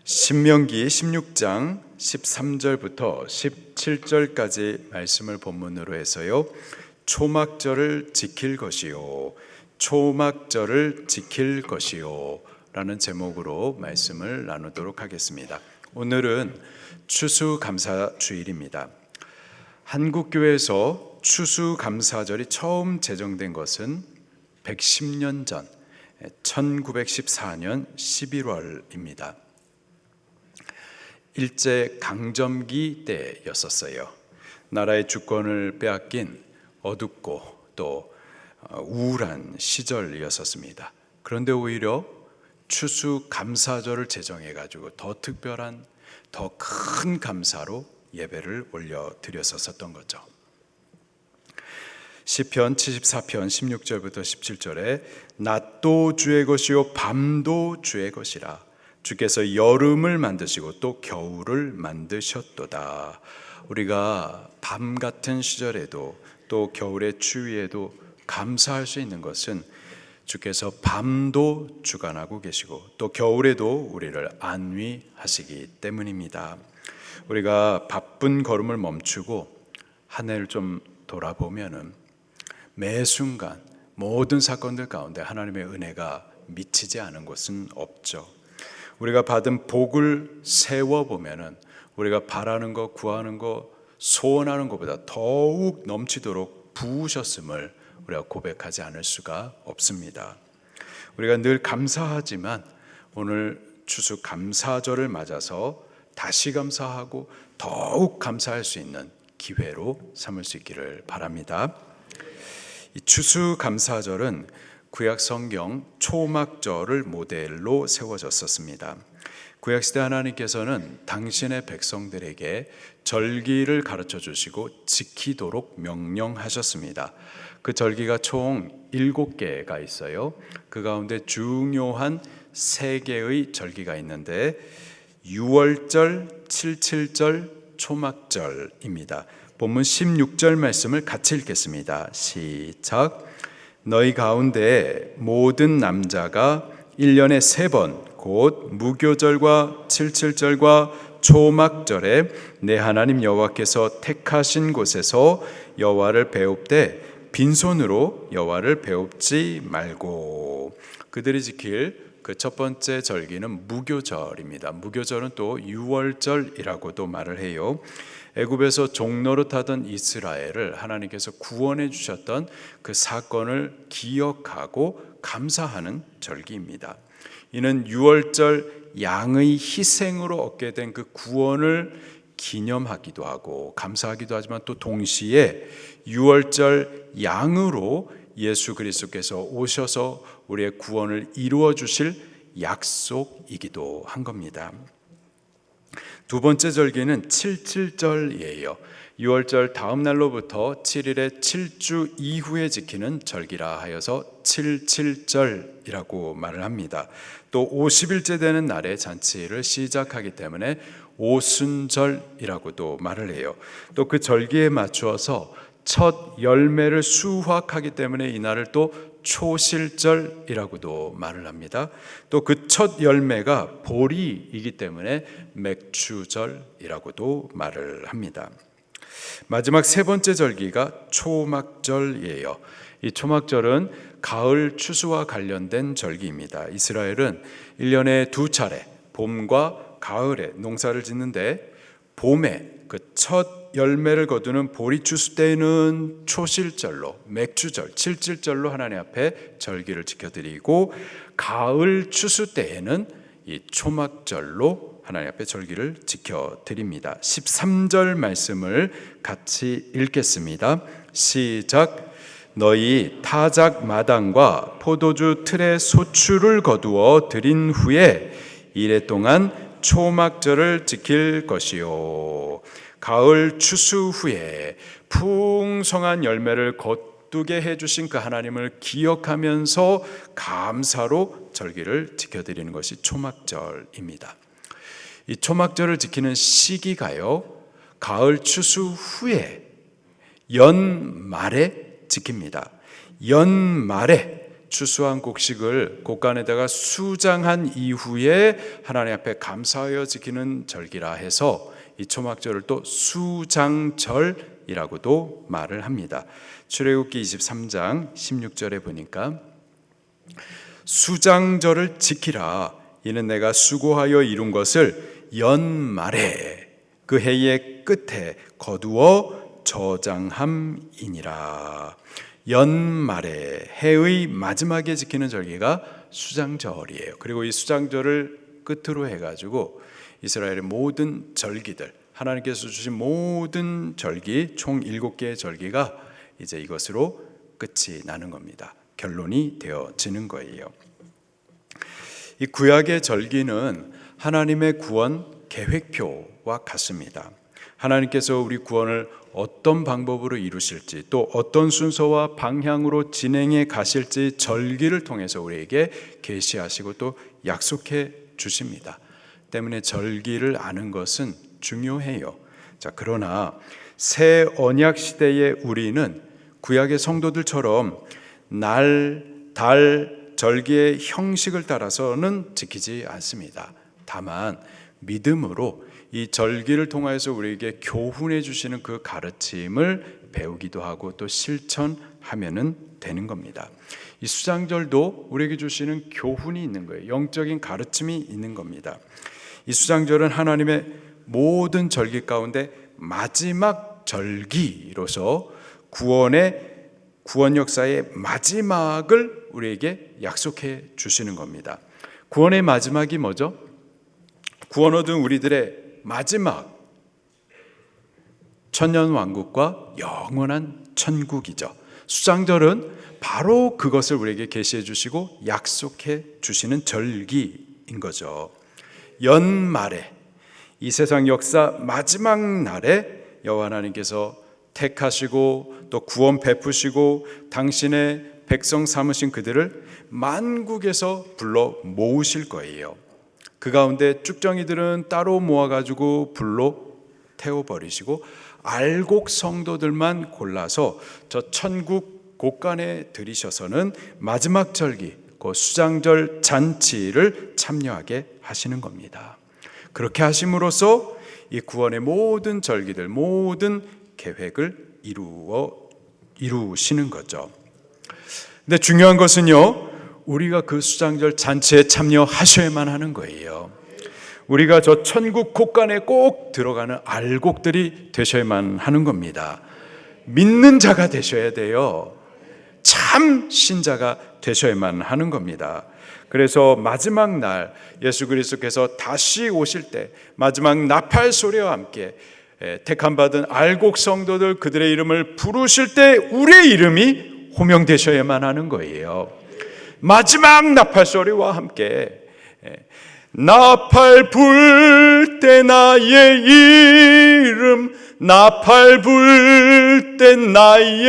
신명기 16장 13절부터 17절까지 말씀을 본문으로 해서요, 초막절을 지킬 것이요, 초막절을 지킬 것이요 라는 제목으로 말씀을 나누도록 하겠습니다. 오늘은 추수감사주일입니다. 한국교회에서 추수감사절이 처음 제정된 것은 110년 전 1914년 11월입니다. 일제 강점기 때였었어요. 나라의 주권을 빼앗긴 어둡고 또 우울한 시절이었었습니다. 그런데 오히려 추수감사절을 제정해가지고 더 특별한, 더 큰 감사로 예배를 올려드렸었던 거죠. 시편 74편 16절부터 17절에 낮도 주의 것이요 밤도 주의 것이라. 주께서 여름을 만드시고 또 겨울을 만드셨도다. 우리가 밤 같은 시절에도 또 겨울의 추위에도 감사할 수 있는 것은 주께서 밤도 주관하고 계시고 또 겨울에도 우리를 안위하시기 때문입니다. 우리가 바쁜 걸음을 멈추고 한 해를 좀 돌아보면은 매 순간 모든 사건들 가운데 하나님의 은혜가 미치지 않은 곳은 없죠. 우리가 받은 복을 세워보면은 우리가 바라는 것, 구하는 것, 소원하는 것보다 더욱 넘치도록 부으셨음을 우리가 고백하지 않을 수가 없습니다. 우리가 늘 감사하지만 오늘 추수감사절을 맞아서 다시 감사하고 더욱 감사할 수 있는 기회로 삼을 수 있기를 바랍니다. 이 추수감사절은 구약 성경 초막절을 모델로 세워졌었습니다. 구약시대 하나님께서는 당신의 백성들에게 절기를 가르쳐 주시고 지키도록 명령하셨습니다. 그 절기가 총 7개가 있어요. 그 가운데 중요한 3개의 절기가 있는데 6월절, 77절, 초막절입니다. 본문 16절 말씀을 같이 읽겠습니다. 시작. 너희 가운데 모든 남자가 1년에 3번 곧 무교절과 77절과 초막절에 내 하나님 여호와께서 택하신 곳에서 여호와를 배웁되 빈손으로 여호와를 배웁지 말고. 그들이 지킬 그 첫 번째 절기는 무교절입니다. 무교절은 또 6월절이라고도 말을 해요. 애굽에서 종노릇하던 이스라엘을 하나님께서 구원해 주셨던 그 사건을 기억하고 감사하는 절기입니다. 이는 6월절 양의 희생으로 얻게 된 그 구원을 기념하기도 하고 감사하기도 하지만 또 동시에 6월절 양으로 예수 그리스도께서 오셔서 우리의 구원을 이루어 주실 약속이기도 한 겁니다. 두 번째 절기는 77절이에요. 6월절 다음 날로부터 7일의 7주 이후에 지키는 절기라 하여서 77절이라고 말을 합니다. 또 50일째 되는 날에 잔치를 시작하기 때문에 오순절이라고도 말을 해요. 또 그 절기에 맞추어서 첫 열매를 수확하기 때문에 이 날을 또 초실절이라고도 말을 합니다. 또 그 첫 열매가 보리이기 때문에 맥추절이라고도 말을 합니다. 마지막 3번째 절기가 초막절이에요. 이 초막절은 가을 추수와 관련된 절기입니다. 이스라엘은 1년에 2차례 봄과 가을에 농사를 짓는데 봄에 그 첫 열매를 거두는 보리 추수 때에는 초실절로 맥추절, 77절로 하나님 앞에 절기를 지켜드리고 가을 추수 때에는 이 초막절로 하나님 앞에 절기를 지켜드립니다. 13절 말씀을 같이 읽겠습니다. 시작. 너희 타작 마당과 포도주 틀에 소출을 거두어 드린 후에 이래 동안 초막절을 지킬 것이요. 가을 추수 후에 풍성한 열매를 거두게 해주신 그 하나님을 기억하면서 감사로 절기를 지켜드리는 것이 초막절입니다. 이 초막절을 지키는 시기가요, 가을 추수 후에 연말에 지킵니다. 연말에 추수한 곡식을 곡간에다가 수장한 이후에 하나님 앞에 감사하여 지키는 절기라 해서 이 초막절을 또 수장절이라고도 말을 합니다. 출애굽기 23장 16절에 보니까 수장절을 지키라. 이는 내가 수고하여 이룬 것을 연말에 그 해의 끝에 거두어 저장함이니라. 연말에 해의 마지막에 지키는 절기가 수장절이에요. 그리고 이 수장절을 끝으로 해가지고 이스라엘의 모든 절기들, 하나님께서 주신 모든 절기, 총 7개의 절기가 이제 이것으로 끝이 나는 겁니다. 결론이 되어지는 거예요. 이 구약의 절기는 하나님의 구원 계획표와 같습니다. 하나님께서 우리 구원을 어떤 방법으로 이루실지, 또 어떤 순서와 방향으로 진행해 가실지 절기를 통해서 우리에게 계시하시고 또 약속해 주십니다. 때문에 절기를 아는 것은 중요해요. 자, 그러나 새 언약 시대의 우리는 구약의 성도들처럼 날, 달, 절기의 형식을 따라서는 지키지 않습니다. 다만 믿음으로 이 절기를 통해서 우리에게 교훈해 주시는 그 가르침을 배우기도 하고 또 실천하면은 되는 겁니다. 이 수장절도 우리에게 주시는 교훈이 있는 거예요. 영적인 가르침이 있는 겁니다. 이 수장절은 하나님의 모든 절기 가운데 마지막 절기로서 구원 역사의 마지막을 우리에게 약속해 주시는 겁니다. 구원의 마지막이 뭐죠? 구원 얻은 우리들의 마지막 천년 왕국과 영원한 천국이죠. 수장절은 바로 그것을 우리에게 계시해 주시고 약속해 주시는 절기인 거죠. 연말에 이 세상 역사 마지막 날에 여호와 하나님께서 택하시고 또 구원 베푸시고 당신의 백성 삼으신 그들을 만국에서 불러 모으실 거예요. 그 가운데 쭉정이들은 따로 모아가지고 불로 태워버리시고 알곡 성도들만 골라서 저 천국 곳간에 들이셔서는 마지막 절기, 그 수장절 잔치를 참여하게 하시는 겁니다. 그렇게 하심으로써 이 구원의 모든 절기들, 모든 계획을 이루시는 거죠. 근데 중요한 것은요, 우리가 그 수장절 잔치에 참여하셔야만 하는 거예요. 우리가 저 천국 곳간에 꼭 들어가는 알곡들이 되셔야만 하는 겁니다. 믿는 자가 되셔야 돼요. 참 신자가 되셔야만 하는 겁니다. 그래서 마지막 날 예수 그리스도께서 다시 오실 때 마지막 나팔 소리와 함께 택함 받은 알곡 성도들 그들의 이름을 부르실 때 우리의 이름이 호명되셔야만 하는 거예요. 마지막 나팔 소리와 함께 나팔 불 때 나의 이름, 나팔 불 때 나의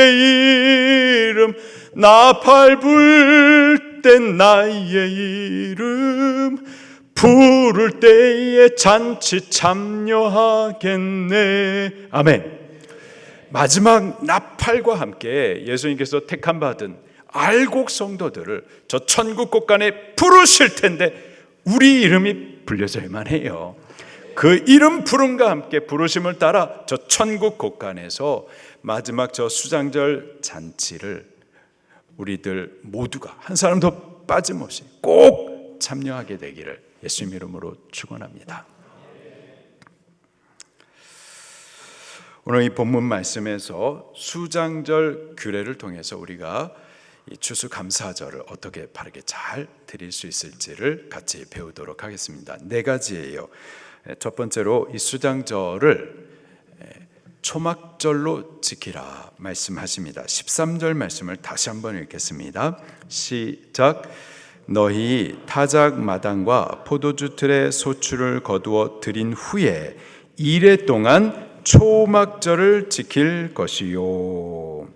이름, 나팔 불 때 나의 이름, 부를 때에 잔치 참여하겠네. 아멘. 마지막 나팔과 함께 예수님께서 택함 받은 알곡 성도들을 저 천국 곳간에 부르실 텐데 우리 이름이 불려져야만 해요. 그 이름 부름과 함께 부르심을 따라 저 천국 곳간에서 마지막 저 수장절 잔치를 우리들 모두가 한 사람도 빠짐없이 꼭 참여하게 되기를 예수님 이름으로 축원합니다. 오늘 이 본문 말씀에서 수장절 규례를 통해서 우리가 이 추수감사절을 어떻게 바르게 잘 드릴 수 있을지를 같이 배우도록 하겠습니다. 4가지예요. 첫 번째로 이 수장절을 초막절로 지키라 말씀하십니다. 13절 말씀을 다시 한번 읽겠습니다. 시작. 너희 타작 마당과 포도주 틀의 소출을 거두어 드린 후에 이래 동안 초막절을 지킬 것이요.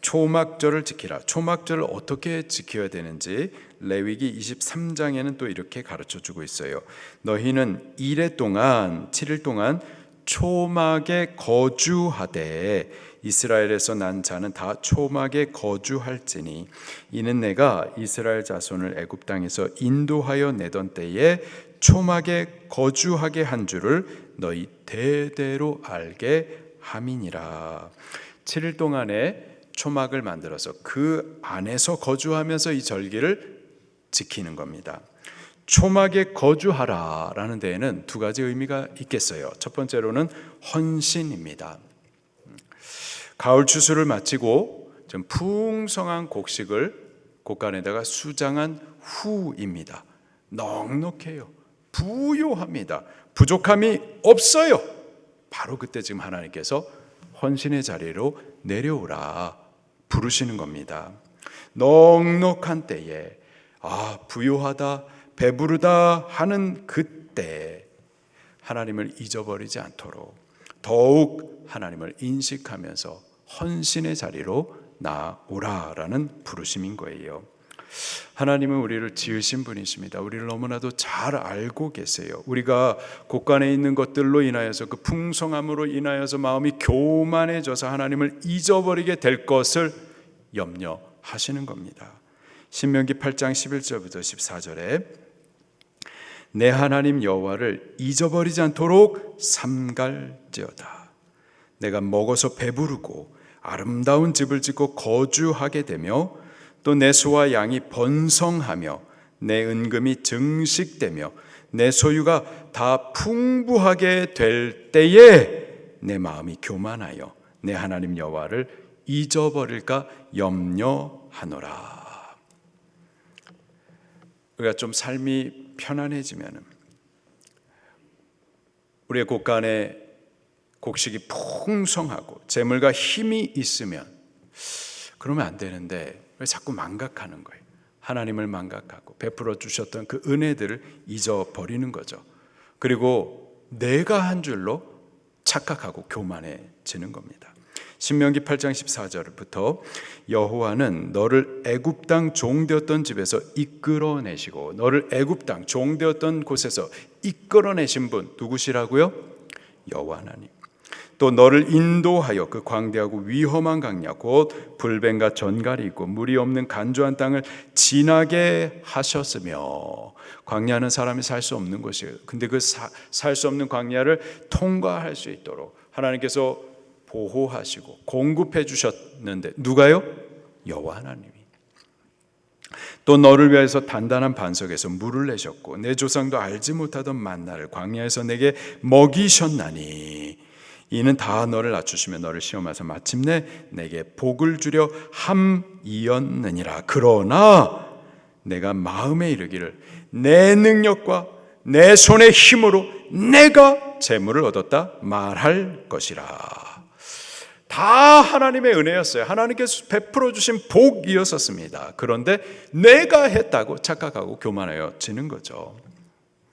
초막절을 지키라. 초막절을 어떻게 지켜야 되는지 레위기 23장에는 또 이렇게 가르쳐주고 있어요. 너희는 이래 동안 7일 동안 초막에 거주하되 이스라엘에서 난 자는 다 초막에 거주할지니 이는 내가 이스라엘 자손을 애굽 땅에서 인도하여 내던 때에 초막에 거주하게 한 줄을 너희 대대로 알게 함이니라. 7일 동안에 초막을 만들어서 그 안에서 거주하면서 이 절기를 지키는 겁니다. 초막에 거주하라라는 데에는 두 가지 의미가 있겠어요. 첫 번째로는 헌신입니다. 가을 추수를 마치고 좀 풍성한 곡식을 곡간에다가 수장한 후입니다. 넉넉해요. 부요합니다. 부족함이 없어요. 바로 그때 지금 하나님께서 헌신의 자리로 내려오라 부르시는 겁니다. 넉넉한 때에 부요하다, 배부르다 하는 그때 하나님을 잊어버리지 않도록 더욱 하나님을 인식하면서 헌신의 자리로 나오라라는 부르심인 거예요. 하나님은 우리를 지으신 분이십니다. 우리를 너무나도 잘 알고 계세요. 우리가 곳간에 있는 것들로 인하여서 그 풍성함으로 인하여서 마음이 교만해져서 하나님을 잊어버리게 될 것을 염려하시는 겁니다. 신명기 8장 11절부터 14절에 내 하나님 여호와를 잊어버리지 않도록 삼갈지어다. 내가 먹어서 배부르고 아름다운 집을 짓고 거주하게 되며 또 내 소와 양이 번성하며 내 은금이 증식되며 내 소유가 다 풍부하게 될 때에 내 마음이 교만하여 내 하나님 여호와를 잊어버릴까 염려하노라. 우리가 좀 삶이 편안해지면 우리의 곳간에 곡식이 풍성하고 재물과 힘이 있으면 그러면 안 되는데 왜 자꾸 망각하는 거예요? 하나님을 망각하고 베풀어 주셨던 그 은혜들을 잊어버리는 거죠. 그리고 내가 한 줄로 착각하고 교만해지는 겁니다. 신명기 8장 14절부터 여호와는 너를 애굽 땅 종되었던 집에서 이끌어내시고 너를 애굽 땅 종되었던 곳에서 이끌어내신 분 누구시라고요? 여호와 하나님. 또 너를 인도하여 그 광대하고 위험한 강야 곧 불뱀과 전갈이 있고 물이 없는 간조한 땅을 지나게 하셨으며 광야는 사람이 살 수 없는 곳이에요. 근데 그 살 수 없는 광야를 통과할 수 있도록 하나님께서 보호하시고 공급해 주셨는데 누가요? 여호와 하나님이. 또 너를 위해서 단단한 반석에서 물을 내셨고 내 조상도 알지 못하던 만나를 광야에서 내게 먹이셨나니 이는 다 너를 낮추시며 너를 시험하사 마침내 내게 복을 주려 함이었느니라. 그러나 내가 마음에 이르기를 내 능력과 내 손의 힘으로 내가 재물을 얻었다 말할 것이라. 다 하나님의 은혜였어요. 하나님께서 베풀어 주신 복이었었습니다. 그런데 내가 했다고 착각하고 교만해지는 거죠.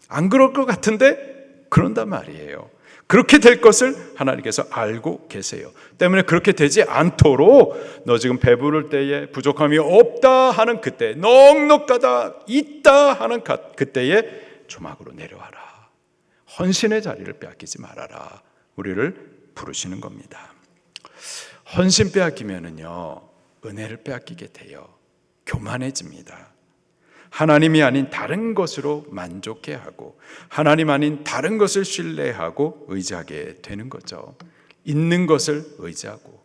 안 그럴 것 같은데 그런단 말이에요. 그렇게 될 것을 하나님께서 알고 계세요. 때문에 그렇게 되지 않도록 너 지금 배부를 때에 부족함이 없다 하는 그때, 넉넉하다 있다 하는 그때에 조막으로 내려와라. 헌신의 자리를 빼앗기지 말아라. 우리를 부르시는 겁니다. 헌신 빼앗기면은요 은혜를 빼앗기게 돼요. 교만해집니다. 하나님이 아닌 다른 것으로 만족해하고 하나님 아닌 다른 것을 신뢰하고 의지하게 되는 거죠. 있는 것을 의지하고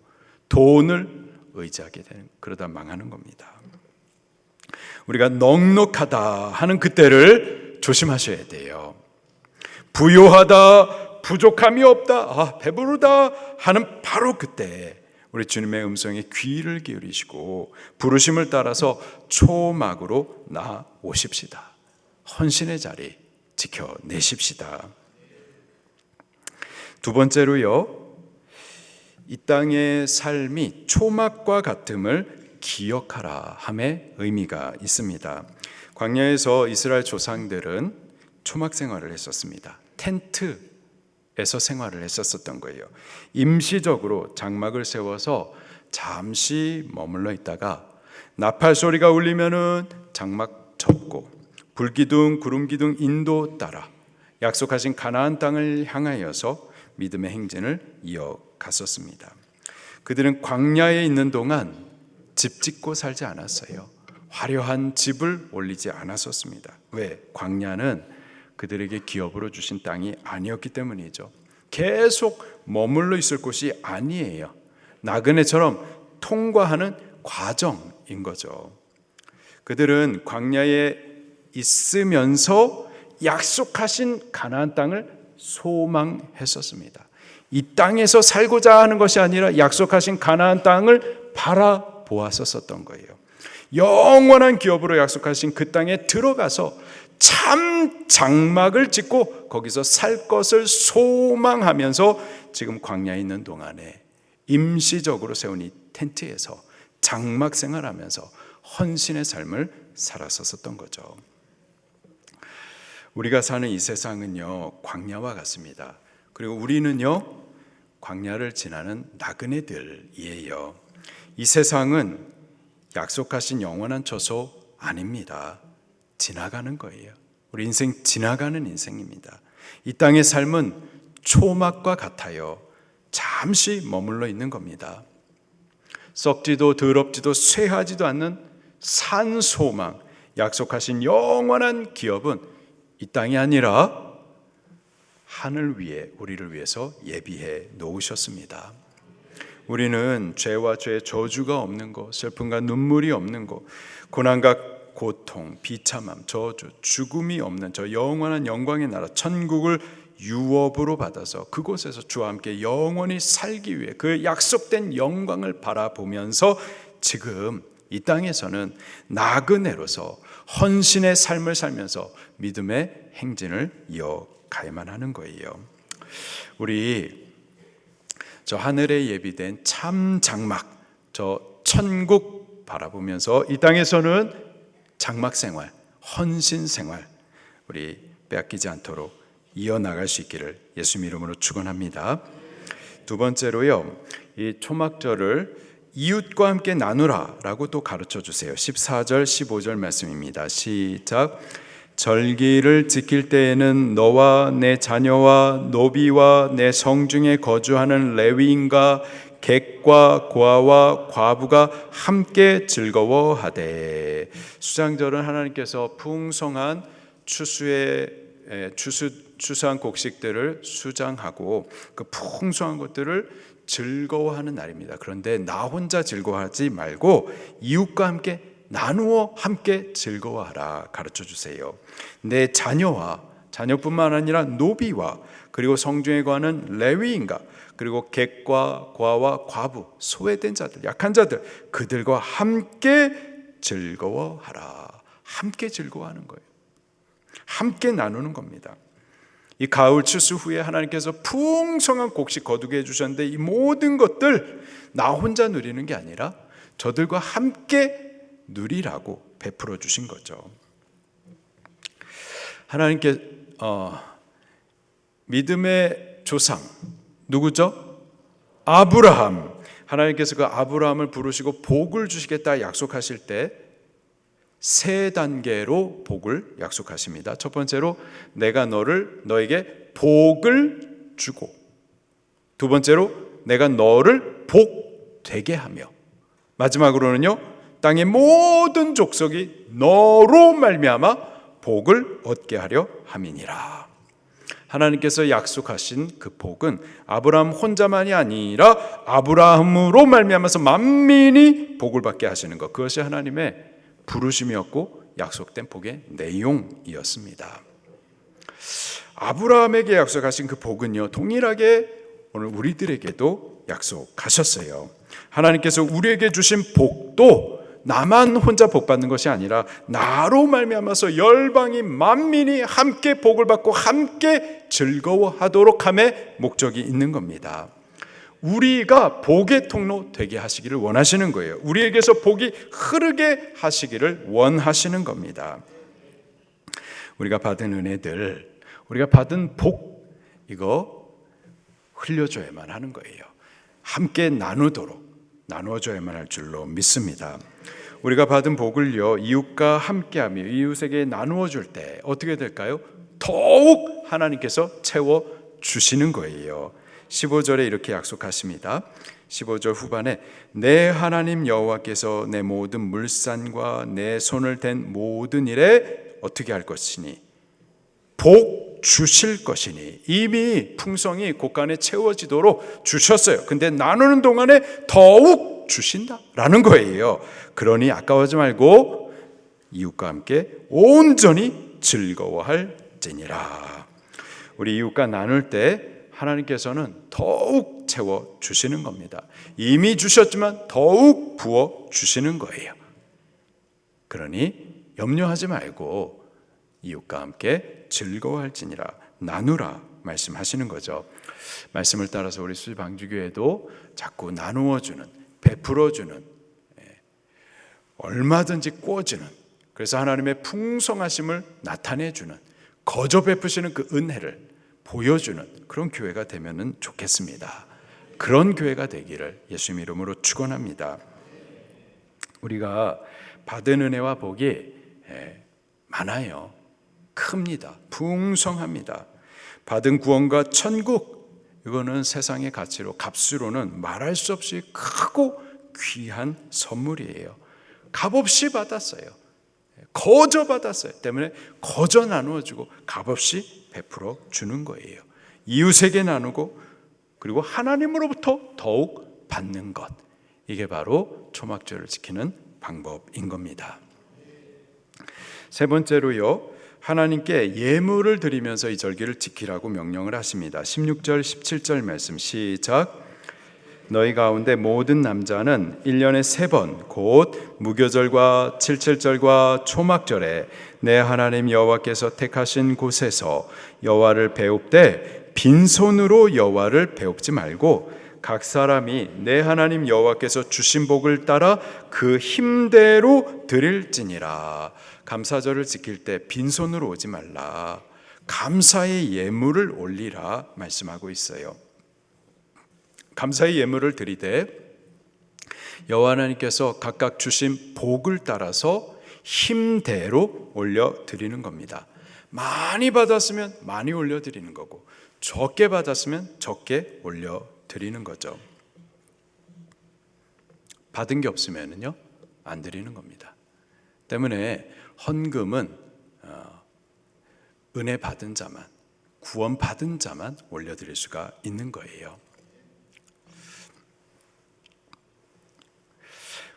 돈을 의지하게 되는, 그러다 망하는 겁니다. 우리가 넉넉하다 하는 그때를 조심하셔야 돼요. 부요하다, 부족함이 없다, 배부르다 하는 바로 그때 우리 주님의 음성에 귀를 기울이시고 부르심을 따라서 초막으로 나오십시다. 헌신의 자리 지켜내십시다. 두 번째로요, 이 땅의 삶이 초막과 같음을 기억하라 함의 의미가 있습니다. 광야에서 이스라엘 조상들은 초막 생활을 했었습니다. 텐트에서 생활을 했었던 거예요. 임시적으로 장막을 세워서 잠시 머물러 있다가 나팔 소리가 울리면은 장막 접고 불기둥 구름기둥 인도 따라 약속하신 가나안 땅을 향하여서 믿음의 행진을 이어갔었습니다. 그들은 광야에 있는 동안 집 짓고 살지 않았어요. 화려한 집을 올리지 않았었습니다. 왜? 광야는 그들에게 기업으로 주신 땅이 아니었기 때문이죠. 계속 머물러 있을 곳이 아니에요. 나그네처럼 통과하는 과정인 거죠. 그들은 광야에 있으면서 약속하신 가나안 땅을 소망했었습니다. 이 땅에서 살고자 하는 것이 아니라 약속하신 가나안 땅을 바라보았었던 거예요. 영원한 기업으로 약속하신 그 땅에 들어가서 참 장막을 짓고 거기서 살 것을 소망하면서 지금 광야에 있는 동안에 임시적으로 세운 이 텐트에서 장막 생활하면서 헌신의 삶을 살았었던 거죠. 우리가 사는 이 세상은요, 광야와 같습니다. 그리고 우리는요, 광야를 지나는 나그네들이에요. 이 세상은 약속하신 영원한 처소 아닙니다. 지나가는 거예요. 우리 인생 지나가는 인생입니다. 이 땅의 삶은 초막과 같아요. 잠시 머물러 있는 겁니다. 썩지도 더럽지도 쇠하지도 않는 산소망, 약속하신 영원한 기업은 이 땅이 아니라 하늘 위에 우리를 위해서 예비해 놓으셨습니다. 우리는 죄와 죄의 저주가 없는 것, 슬픔과 눈물이 없는 것, 고난과 고통, 비참함, 저주, 죽음이 없는 저 영원한 영광의 나라 천국을 유업으로 받아서 그곳에서 주와 함께 영원히 살기 위해 그 약속된 영광을 바라보면서 지금 이 땅에서는 나그네로서 헌신의 삶을 살면서 믿음의 행진을 이어가야만 하는 거예요. 우리 저 하늘에 예비된 참 장막, 저 천국 바라보면서 이 땅에서는 장막 생활, 헌신 생활 우리 빼앗기지 않도록 이어나갈 수 있기를 예수님 이름으로 축원합니다. 두 번째로요, 이 초막절을 이웃과 함께 나누라 라고 또 가르쳐 주세요. 14절 15절 말씀입니다. 시작. 절기를 지킬 때에는 너와 내 자녀와 노비와 내 성중에 거주하는 레위인과 객과 고아와 과부가 함께 즐거워하되. 수장절은 하나님께서 풍성한 추수한 곡식들을 수장하고 그 풍성한 것들을 즐거워하는 날입니다. 그런데 나 혼자 즐거워하지 말고 이웃과 함께 나누어 함께 즐거워하라 가르쳐 주세요. 내 자녀뿐만 아니라 노비와 그리고 성중에 거하는 레위인과 그리고 객과 고아와 과부, 소외된 자들, 약한 자들, 그들과 함께 즐거워하라. 함께 즐거워하는 거예요. 함께 나누는 겁니다. 이 가을 추수 후에 하나님께서 풍성한 곡식 거두게 해주셨는데 이 모든 것들 나 혼자 누리는 게 아니라 저들과 함께 누리라고 베풀어 주신 거죠. 하나님께 믿음의 조상 누구죠? 아브라함. 하나님께서 그 아브라함을 부르시고 복을 주시겠다 약속하실 때 세 단계로 복을 약속하십니다. 첫 번째로 내가 너에게 복을 주고, 두 번째로 내가 너를 복 되게 하며, 마지막으로는요 땅의 모든 족속이 너로 말미암아 복을 얻게 하려 함이니라. 하나님께서 약속하신 그 복은 아브라함 혼자만이 아니라 아브라함으로 말미암아서 만민이 복을 받게 하시는 것, 그것이 하나님의 부르심이었고 약속된 복의 내용이었습니다. 아브라함에게 약속하신 그 복은요 동일하게 오늘 우리들에게도 약속하셨어요. 하나님께서 우리에게 주신 복도 나만 혼자 복 받는 것이 아니라 나로 말미암아서 열방이 만민이 함께 복을 받고 함께 즐거워하도록 함의 목적이 있는 겁니다. 우리가 복의 통로 되게 하시기를 원하시는 거예요. 우리에게서 복이 흐르게 하시기를 원하시는 겁니다. 우리가 받은 은혜들, 우리가 받은 복, 이거 흘려줘야만 하는 거예요. 함께 나누어줘야만 할 줄로 믿습니다. 우리가 받은 복을요 이웃과 함께하며 이웃에게 나누어 줄 때 어떻게 될까요? 더욱 하나님께서 채워 주시는 거예요. 15절에 이렇게 약속하십니다. 15절 후반에 내 하나님 여호와께서 내 모든 물산과 내 손을 댄 모든 일에 어떻게 할 것이니 복 주실 것이니, 이미 풍성이 곳간에 채워지도록 주셨어요. 근데 나누는 동안에 더욱 주신다라는 거예요. 그러니 아까워하지 말고 이웃과 함께 온전히 즐거워할지니라. 우리 이웃과 나눌 때 하나님께서는 더욱 채워 주시는 겁니다. 이미 주셨지만 더욱 부어 주시는 거예요. 그러니 염려하지 말고 이웃과 함께 즐거워할지니라, 나누라 말씀하시는 거죠. 말씀을 따라서 우리 수지방주교회도 자꾸 나누어주는, 베풀어주는, 얼마든지 꿔주는, 그래서 하나님의 풍성하심을 나타내주는, 거저 베푸시는 그 은혜를 보여주는 그런 교회가 되면 좋겠습니다. 그런 교회가 되기를 예수님 이름으로 축원합니다. 우리가 받은 은혜와 복이 많아요. 큽니다. 풍성합니다. 받은 구원과 천국, 이거는 세상의 가치로, 값으로는 말할 수 없이 크고 귀한 선물이에요. 값없이 받았어요. 거저 받았어요. 때문에 거저 나누어주고 값없이 베풀어 주는 거예요. 이웃에게 나누고 그리고 하나님으로부터 더욱 받는 것, 이게 바로 초막절을 지키는 방법인 겁니다. 세 번째로요, 하나님께 예물을 드리면서 이 절기를 지키라고 명령을 하십니다. 16절 17절 말씀 시작. 너희 가운데 모든 남자는 1년에 3번 곧 무교절과 칠칠절과 초막절에 내 하나님 여호와께서 택하신 곳에서 여호와를 배웁되 빈손으로 여호와를 배웁지 말고 각 사람이 내 하나님 여호와께서 주신 복을 따라 그 힘대로 드릴지니라. 감사절을 지킬 때 빈손으로 오지 말라, 감사의 예물을 올리라 말씀하고 있어요. 감사의 예물을 드리되 여호와 하나님께서 각각 주신 복을 따라서 힘대로 올려드리는 겁니다. 많이 받았으면 많이 올려드리는 거고, 적게 받았으면 적게 올려드리는 거죠. 받은 게 없으면요 안 드리는 겁니다. 때문에 헌금은 은혜 받은 자만, 구원 받은 자만 올려드릴 수가 있는 거예요.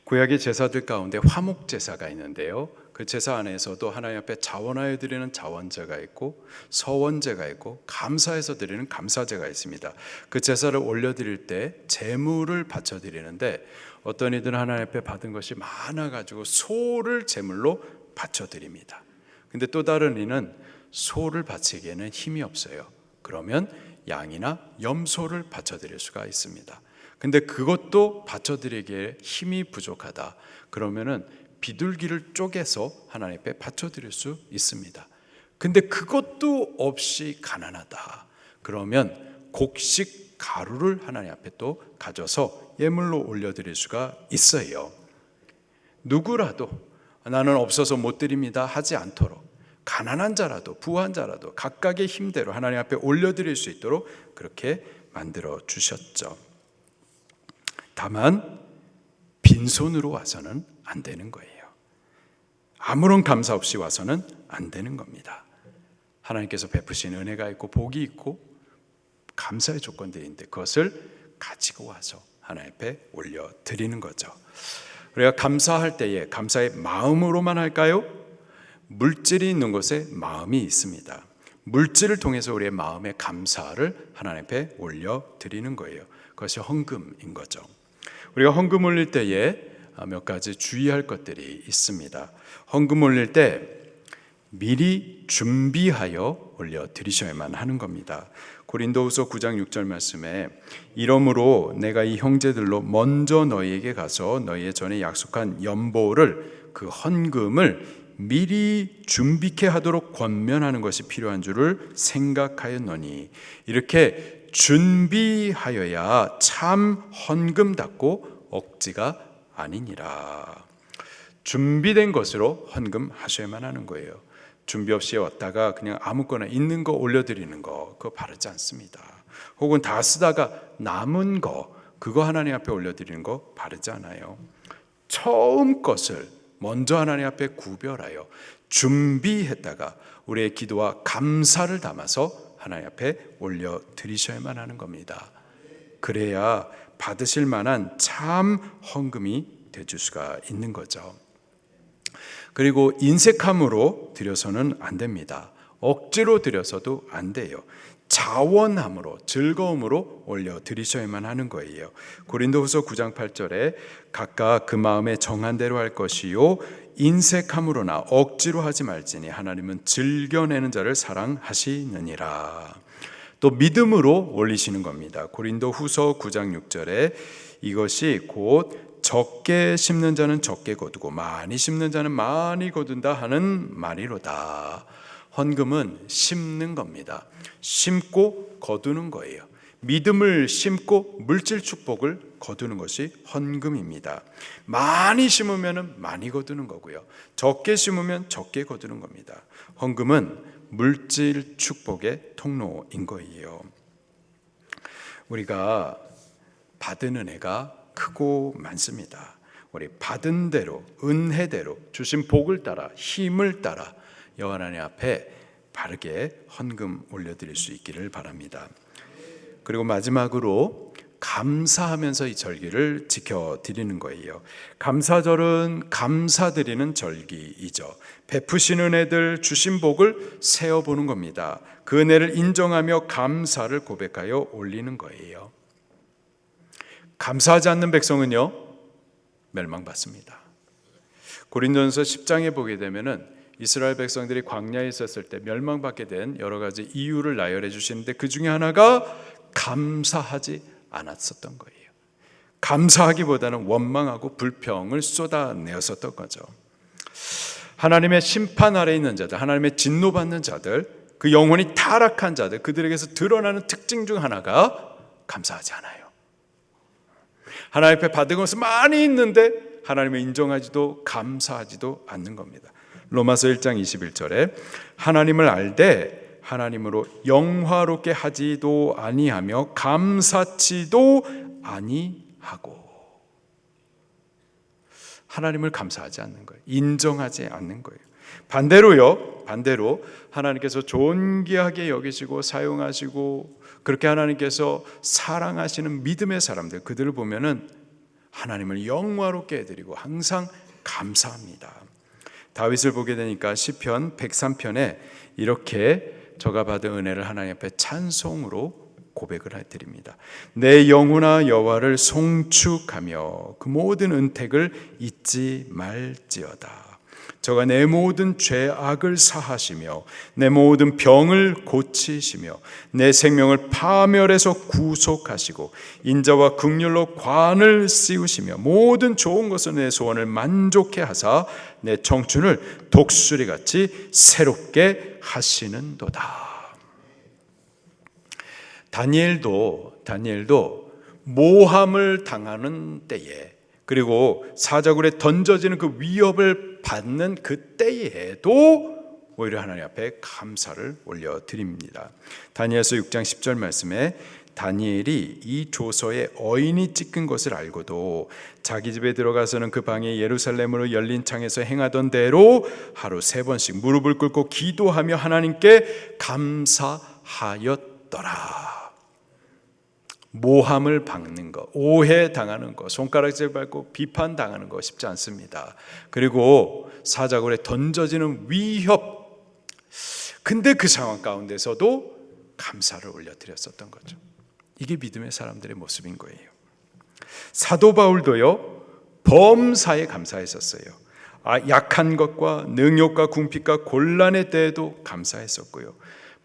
구약의 제사들 가운데 화목 제사가 있는데요, 그 제사 안에서도 하나님 앞에 자원하여 드리는 자원제가 있고 서원제가 있고 감사해서 드리는 감사제가 있습니다. 그 제사를 올려드릴 때 제물을 바쳐 드리는데, 어떤 이들은 하나님 앞에 받은 것이 많아가지고 소를 제물로 바쳐 드립니다. 근데 또 다른 이는 소를 바치기에는 힘이 없어요. 그러면 양이나 염소를 바쳐 드릴 수가 있습니다. 근데 그것도 바쳐 드리기에 힘이 부족하다 그러면은 비둘기를 쪼개서 하나님 앞에 바쳐 드릴 수 있습니다. 근데 그것도 없이 가난하다 그러면 곡식 가루를 하나님 앞에 또 가져서 예물로 올려드릴 수가 있어요. 누구라도 나는 없어서 못 드립니다 하지 않도록, 가난한 자라도 부한 자라도 각각의 힘대로 하나님 앞에 올려드릴 수 있도록 그렇게 만들어 주셨죠. 다만 빈손으로 와서는 안 되는 거예요. 아무런 감사 없이 와서는 안 되는 겁니다. 하나님께서 베푸신 은혜가 있고 복이 있고 감사의 조건들이 있는데 그것을 가지고 와서 하나님 앞에 올려드리는 거죠. 우리가 감사할 때에 감사의 마음으로만 할까요? 물질이 있는 곳에 마음이 있습니다. 물질을 통해서 우리의 마음의 감사를 하나님 앞에 올려드리는 거예요. 그것이 헌금인 거죠. 우리가 헌금 올릴 때에 몇 가지 주의할 것들이 있습니다. 헌금 올릴 때 미리 준비하여 올려드리셔야만 하는 겁니다. 고린도후서 9장 6절 말씀에 이러므로 내가 이 형제들로 먼저 너희에게 가서 너희의 전에 약속한 연보를 그 헌금을 미리 준비케 하도록 권면하는 것이 필요한 줄을 생각하였노니, 이렇게 준비하여야 참 헌금답고 억지가 아니니라. 준비된 것으로 헌금하셔야만 하는 거예요. 준비 없이 왔다가 그냥 아무거나 있는 거 올려드리는 거, 그거 바르지 않습니다. 혹은 다 쓰다가 남은 거, 그거 하나님 앞에 올려드리는 거 바르지 않아요. 처음 것을 먼저 하나님 앞에 구별하여 준비했다가 우리의 기도와 감사를 담아서 하나님 앞에 올려드리셔야만 하는 겁니다. 그래야 받으실 만한 참 헌금이 되줄 수가 있는 거죠. 그리고 인색함으로 드려서는 안 됩니다. 억지로 드려서도 안 돼요. 자원함으로, 즐거움으로 올려드리셔야만 하는 거예요. 고린도후서 9장 8절에 각각 그 마음에 정한 대로 할 것이요 인색함으로나 억지로 하지 말지니 하나님은 즐겨내는 자를 사랑하시느니라. 또 믿음으로 올리시는 겁니다. 고린도후서 9장 6절에 이것이 곧 적게 심는 자는 적게 거두고 많이 심는 자는 많이 거둔다 하는 말이로다. 헌금은 심는 겁니다. 심고 거두는 거예요. 믿음을 심고 물질 축복을 거두는 것이 헌금입니다. 많이 심으면 많이 거두는 거고요. 적게 심으면 적게 거두는 겁니다. 헌금은 물질 축복의 통로인 거예요. 우리가 받은 은혜가 크고 많습니다. 우리 받은 대로, 은혜대로, 주신 복을 따라, 힘을 따라 여호와 하나님 앞에 바르게 헌금 올려드릴 수 있기를 바랍니다. 그리고 마지막으로 감사하면서 이 절기를 지켜드리는 거예요. 감사절은 감사드리는 절기이죠. 베푸신 은혜들, 주신 복을 세어보는 겁니다. 그 은혜를 인정하며 감사를 고백하여 올리는 거예요. 감사하지 않는 백성은요, 멸망받습니다. 고린도전서 10장에 보게 되면은 이스라엘 백성들이 광야에 있었을 때 멸망받게 된 여러 가지 이유를 나열해 주시는데 그 중에 하나가 감사하지 않았었던 거예요. 감사하기보다는 원망하고 불평을 쏟아내었었던 거죠. 하나님의 심판 아래 있는 자들, 하나님의 진노받는 자들, 그 영혼이 타락한 자들, 그들에게서 드러나는 특징 중 하나가 감사하지 않아요. 하나님 앞에 받은 것은 많이 있는데 하나님을 인정하지도 감사하지도 않는 겁니다. 로마서 1장 21절에 하나님을 알되 하나님으로 영화롭게 하지도 아니하며 감사치도 아니하고, 하나님을 감사하지 않는 거예요. 인정하지 않는 거예요. 반대로 하나님께서 존귀하게 여기시고 사용하시고 그렇게 하나님께서 사랑하시는 믿음의 사람들, 그들을 보면은 하나님을 영화롭게 해드리고 항상 감사합니다. 다윗을 보게 되니까 시편 103편에 이렇게 저가 받은 은혜를 하나님 앞에 찬송으로 고백을 해드립니다. 내 영혼아 여호와를 송축하며 그 모든 은택을 잊지 말지어다. 저가 내 모든 죄악을 사하시며 내 모든 병을 고치시며 내 생명을 파멸에서 구속하시고 인자와 긍휼로 관을 씌우시며 모든 좋은 것을 내 소원을 만족해 하사 내 청춘을 독수리같이 새롭게 하시는도다. 다니엘도 모함을 당하는 때에, 그리고 사자굴에 던져지는 그 위협을 받는 그 때에도 오히려 하나님 앞에 감사를 올려드립니다. 다니엘서 6장 10절 말씀에 다니엘이 이 조서에 어인이 찍힌 것을 알고도 자기 집에 들어가서는 그 방에 예루살렘으로 열린 창에서 행하던 대로 하루 3번씩 무릎을 꿇고 기도하며 하나님께 감사하였더라. 모함을 받는 것, 오해당하는 것, 손가락질 밟고 비판당하는 거 쉽지 않습니다. 그리고 사자굴에 던져지는 위협, 근데 그 상황 가운데서도 감사를 올려드렸었던 거죠. 이게 믿음의 사람들의 모습인 거예요. 사도 바울도요, 범사에 감사했었어요. 약한 것과 능욕과 궁핍과 곤란의 때에도 감사했었고요.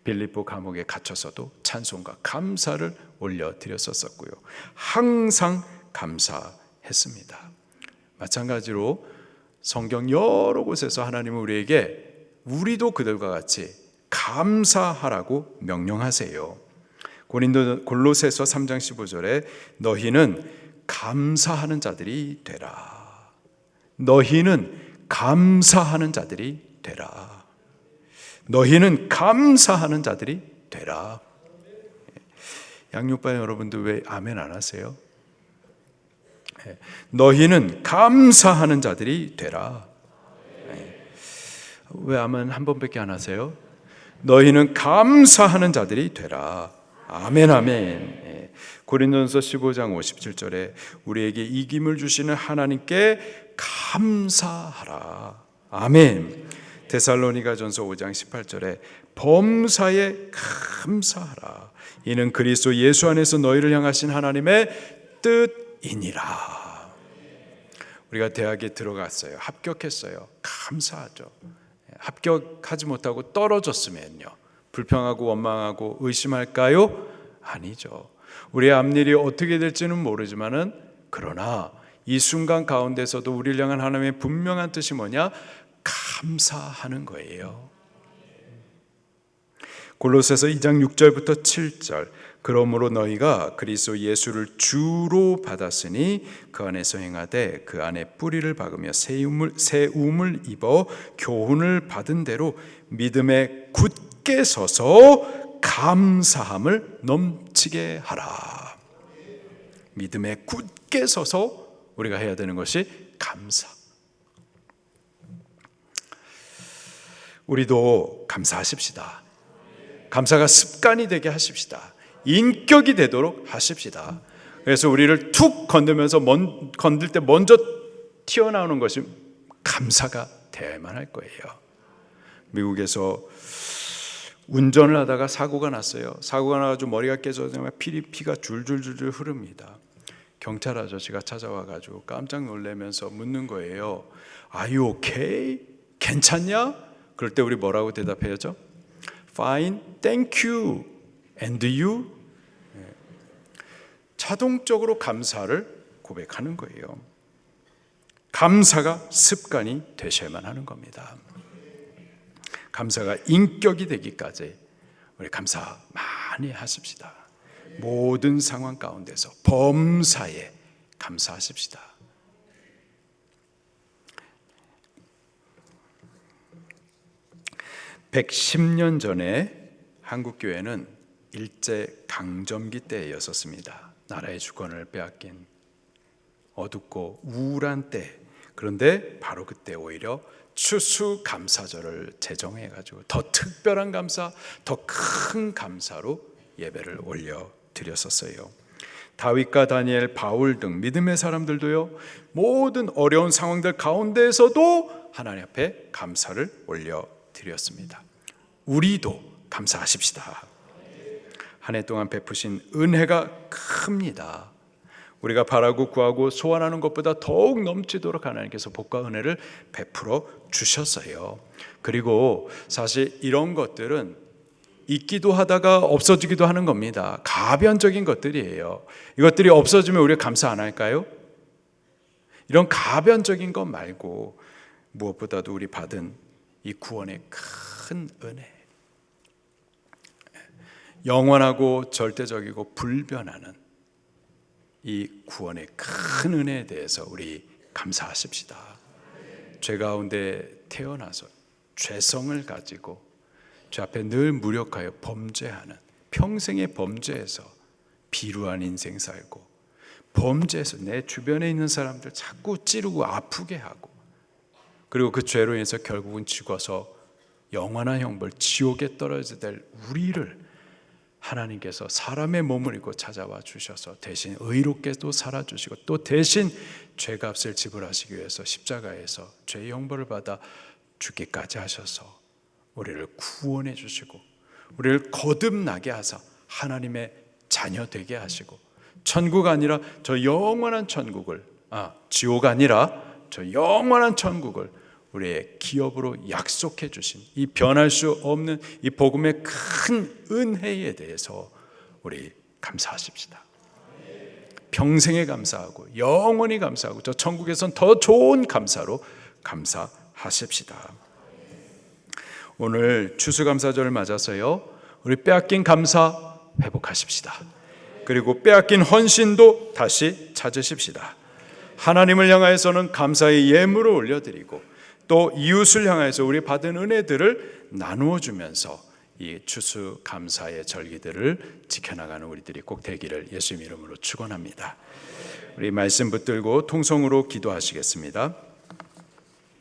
빌립보 감옥에 갇혀서도 찬송과 감사를 올려드렸었고요. 항상 감사했습니다. 마찬가지로 성경 여러 곳에서 하나님은 우리도 그들과 같이 감사하라고 명령하세요. 골로새서 3장 15절에 너희는 감사하는 자들이 되라. 너희는 감사하는 자들이 되라. 너희는 감사하는 자들이 되라. 양육반 여러분들 왜 아멘 안 하세요? 너희는 감사하는 자들이 되라. 왜 아멘 한 번밖에 안 하세요? 너희는 감사하는 자들이 되라. 아멘 아멘. 고린도전서 15장 57절에 우리에게 이김을 주시는 하나님께 감사하라. 아멘. 데살로니가전서 5장 18절에 범사에 감사하라. 이는 그리스도 예수 안에서 너희를 향하신 하나님의 뜻이니라. 우리가 대학에 들어갔어요. 합격했어요. 감사하죠. 합격하지 못하고 떨어졌으면요, 불평하고 원망하고 의심할까요? 아니죠. 우리의 앞일이 어떻게 될지는 모르지만은, 그러나 이 순간 가운데서도 우리를 향한 하나님의 분명한 뜻이 뭐냐? 감사하는 거예요. 골로새서 2장 6절부터 7절. 그러므로 너희가 그리스도 예수를 주로 받았으니 그 안에서 행하되 그 안에 뿌리를 박으며 새 우물 입어 교훈을 받은 대로 믿음에 굳게 서서 감사함을 넘치게 하라. 믿음에 굳게 서서 우리가 해야 되는 것이 감사. 우리도 감사하십시다. 감사가 습관이 되게 하십시다. 인격이 되도록 하십시다. 그래서 우리를 툭 건들 때 먼저 튀어나오는 것이 감사가 되어야만 할 거예요. 미국에서 운전을 하다가 사고가 났어요. 사고가 나가지고 머리가 깨져서 피가 줄줄줄 흐릅니다. 경찰 아저씨가 찾아와가지고 깜짝 놀라면서 묻는 거예요. Are you okay? 괜찮냐? 그럴 때 우리 뭐라고 대답해야죠? Fine, thank you. And you? 자동적으로 감사를 고백하는 거예요. 감사가 습관이 되셔야만 하는 겁니다. 감사가 인격이 되기까지 우리 감사 많이 하십시다. 모든 상황 가운데서 범사에 감사하십시다. (110년) 전에 한국교회는 일제 강점기 때였었습니다. 나라의 주권을 빼앗긴 어둡고 우울한 때. 그런데 바로 그때 오히려 추수감사절을 제정해가지고 더 특별한 감사, 더 큰 감사로 예배를 올려드렸었어요. 다윗과 다니엘, 바울 등 믿음의 사람들도요, 모든 어려운 상황들 가운데에서도 하나님 앞에 감사를 올려드렸습니다. 우리도 감사하십시다. 한 해 동안 베푸신 은혜가 큽니다. 우리가 바라고 구하고 소원하는 것보다 더욱 넘치도록 하나님께서 복과 은혜를 베풀어 주셨어요. 그리고 사실 이런 것들은 있기도 하다가 없어지기도 하는 겁니다. 가변적인 것들이에요. 이것들이 없어지면 우리가 감사 안 할까요? 이런 가변적인 것 말고 무엇보다도 우리 받은 이 구원의 큰 은혜, 영원하고 절대적이고 불변하는 이 구원의 큰 은혜에 대해서 우리 감사하십시다. 죄 가운데 태어나서 죄성을 가지고 죄 앞에 늘 무력하여 범죄하는, 평생의 범죄에서 비루한 인생 살고, 범죄에서 내 주변에 있는 사람들 자꾸 찌르고 아프게 하고, 그리고 그 죄로 인해서 결국은 죽어서 영원한 형벌 지옥에 떨어져야 될 우리를 하나님께서 사람의 몸을 입고 찾아와 주셔서 대신 의롭게도 살아주시고, 또 대신 죄값을 지불하시기 위해서 십자가에서 죄의 형벌을 받아 죽기까지 하셔서 우리를 구원해 주시고, 우리를 거듭나게 하사 하나님의 자녀 되게 하시고, 천국 아니라 저 영원한 천국을, 지옥 아니라 저 영원한 천국을 우리의 기업으로 약속해 주신 이 변할 수 없는 이 복음의 큰 은혜에 대해서 우리 감사하십시다. 평생에 감사하고 영원히 감사하고 저 천국에선 더 좋은 감사로 감사하십시다. 오늘 추수감사절을 맞아서요, 우리 빼앗긴 감사 회복하십시다. 그리고 빼앗긴 헌신도 다시 찾으십시다. 하나님을 향하여서는 감사의 예물을 올려드리고, 또 이웃을 향해서 우리 받은 은혜들을 나누어 주면서 이 추수감사의 절기들을 지켜나가는 우리들이 꼭 되기를 예수님 이름으로 축원합니다. 우리 말씀 붙들고 통성으로 기도하시겠습니다.